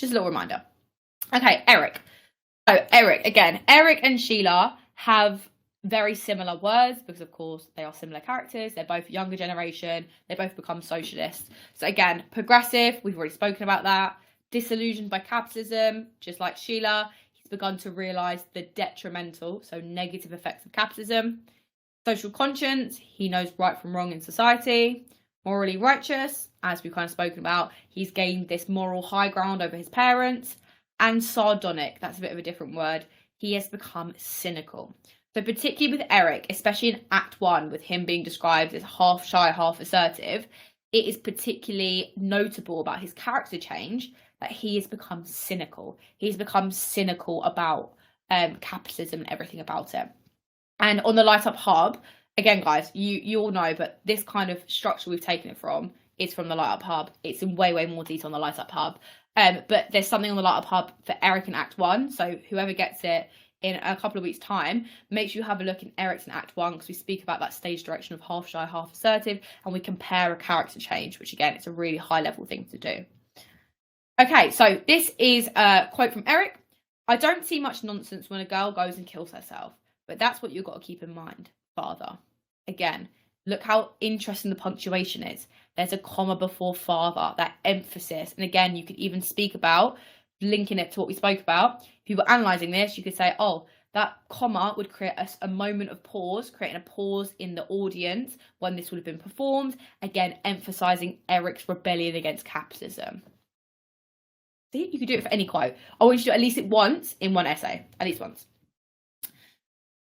Just a little reminder. Okay, Eric. So Eric, again, Eric and Sheila have very similar words because, of course, they are similar characters. They're both younger generation. They both become socialists. So again, progressive, we've already spoken about that. Disillusioned by capitalism, just like Sheila, he's begun to realise the detrimental, so negative effects of capitalism. Social conscience, he knows right from wrong in society. Morally righteous, as we've kind of spoken about, he's gained this moral high ground over his parents. And sardonic, that's a bit of a different word, he has become cynical. So particularly with Eric, especially in Act 1, with him being described as half shy, half assertive, it is particularly notable about his character change that he has become cynical. He's become cynical about capitalism and everything about it. And on the Light Up Hub, again, guys, you all know, but this kind of structure we've taken it from is from the Light Up Hub. It's in way, way more detail on the Light Up Hub. But there's something on the Light Up Hub for Eric in Act 1. So whoever gets it in a couple of weeks' time, make sure you have a look in Eric's in Act 1, because we speak about that stage direction of half shy, half assertive, and we compare a character change, which again, it's a really high level thing to do. Okay, so this is a quote from Eric. I don't see much nonsense when a girl goes and kills herself, but that's what you've got to keep in mind, father. Again, look how interesting the punctuation is. There's a comma before father, that emphasis. And again, you could even speak about linking it to what we spoke about. If you were analysing this, you could say, oh, that comma would create a moment of pause, creating a pause in the audience when this would have been performed. Again, emphasising Eric's rebellion against capitalism. See, you could do it for any quote. I want you to do at least it once in one essay, at least once.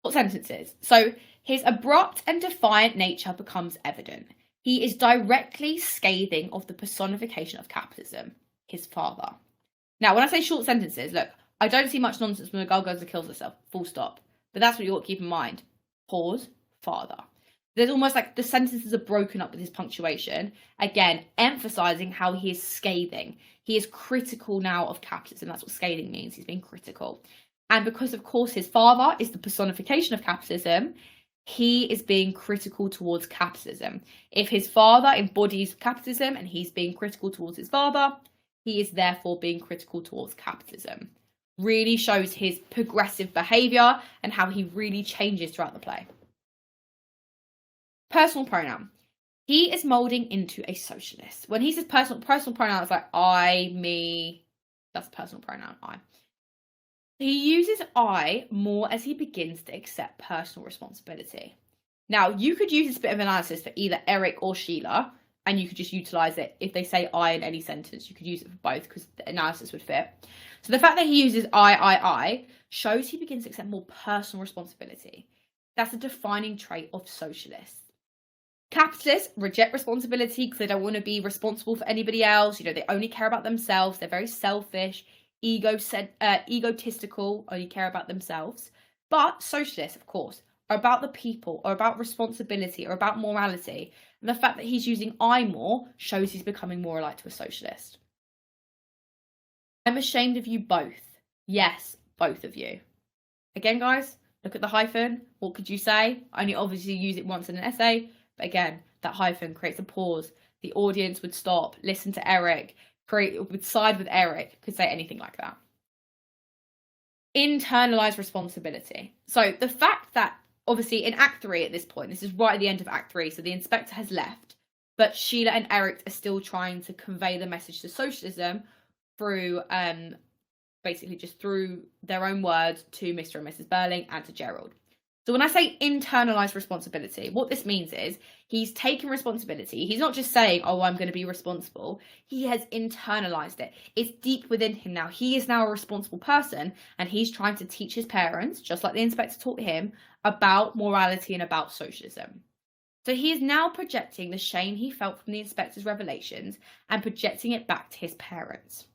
What sentences? So his abrupt and defiant nature becomes evident. He is directly scathing of the personification of capitalism, his father. Now, when I say short sentences, look, I don't see much nonsense when a girl goes and kills herself, full stop. But that's what you ought to keep in mind. Pause, father. There's almost like the sentences are broken up with his punctuation. Again, emphasising how he is scathing. He is critical now of capitalism. That's what scathing means. He's being critical. And because, of course, his father is the personification of capitalism, he is being critical towards capitalism. If his father embodies capitalism and he's being critical towards his father, he is therefore being critical towards capitalism. Really shows his progressive behaviour and how he really changes throughout the play. Personal pronoun. He is moulding into a socialist. When he says personal pronoun, it's like I, me. That's personal pronoun, I. He uses I more as he begins to accept personal responsibility. Now, you could use this bit of analysis for either Eric or Sheila, and you could just utilise it. If they say I in any sentence, you could use it for both because the analysis would fit. So the fact that he uses I shows he begins to accept more personal responsibility. That's a defining trait of socialists. Capitalists reject responsibility because they don't want to be responsible for anybody else. They only care about themselves. They're very selfish. Egotistical, only care about themselves. But socialists, of course, are about the people, or about responsibility, or about morality. And the fact that he's using I more shows he's becoming more alike to a socialist. I'm ashamed of you both. Yes, both of you. Again, guys, look at the hyphen. What could you say? Only obviously use it once in an essay. But again, that hyphen creates a pause. The audience would stop, listen to Eric, would side with Eric, could say anything like that. Internalized responsibility. So the fact that obviously in Act 3 at this point, this is right at the end of Act 3, so the inspector has left, but Sheila and Eric are still trying to convey the message to socialism through basically just through their own words to Mr. and Mrs. Burling and to Gerald. So when I say internalized responsibility, what this means is he's taken responsibility. He's not just saying, oh, I'm going to be responsible. He has internalized it. It's deep within him now. He is now a responsible person, and he's trying to teach his parents, just like the inspector taught him, about morality and about socialism. So he is now projecting the shame he felt from the inspector's revelations and projecting it back to his parents.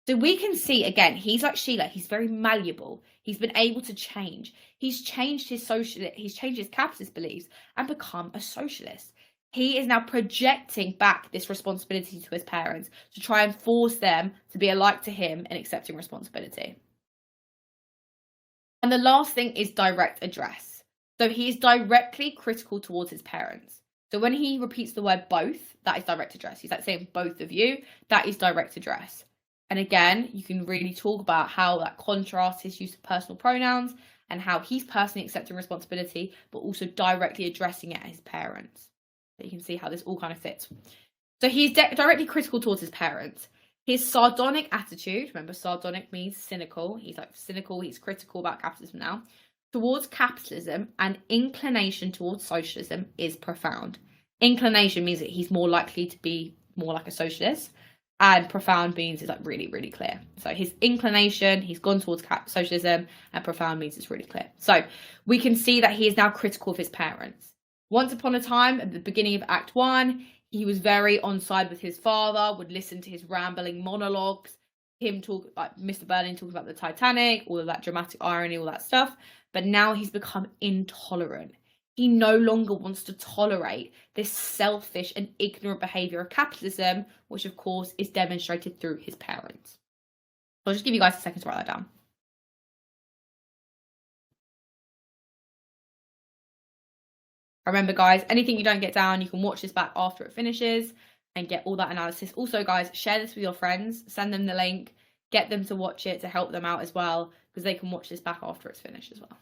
So we can see, again, he's like Sheila. He's very malleable. He's been able to change. He's changed his capitalist beliefs and become a socialist. He is now projecting back this responsibility to his parents to try and force them to be alike to him in accepting responsibility. And the last thing is direct address. So he is directly critical towards his parents. So when he repeats the word both, that is direct address. He's like saying both of you, that is direct address. And again, you can really talk about how that contrasts his use of personal pronouns and how he's personally accepting responsibility, but also directly addressing it at his parents. So you can see how this all kind of fits. So he's directly critical towards his parents. His sardonic attitude, remember sardonic means cynical, he's like cynical, he's critical about capitalism now, towards capitalism and inclination towards socialism is profound. Inclination means that he's more likely to be more like a socialist, and profound means it's like really, really clear. So his inclination, he's gone towards socialism, and profound means it's really clear. So we can see that he is now critical of his parents. Once upon a time, at the beginning of Act 1, he was very on side with his father, would listen to his rambling monologues, him talk, like Mr. Berlin talking about the Titanic, all of that dramatic irony, all that stuff. But now he's become intolerant. He no longer wants to tolerate this selfish and ignorant behaviour of capitalism, which of course is demonstrated through his parents. I'll just give you guys a second to write that down. Remember guys, anything you don't get down, you can watch this back after it finishes and get all that analysis. Also guys, share this with your friends, send them the link, get them to watch it to help them out as well, because they can watch this back after it's finished as well.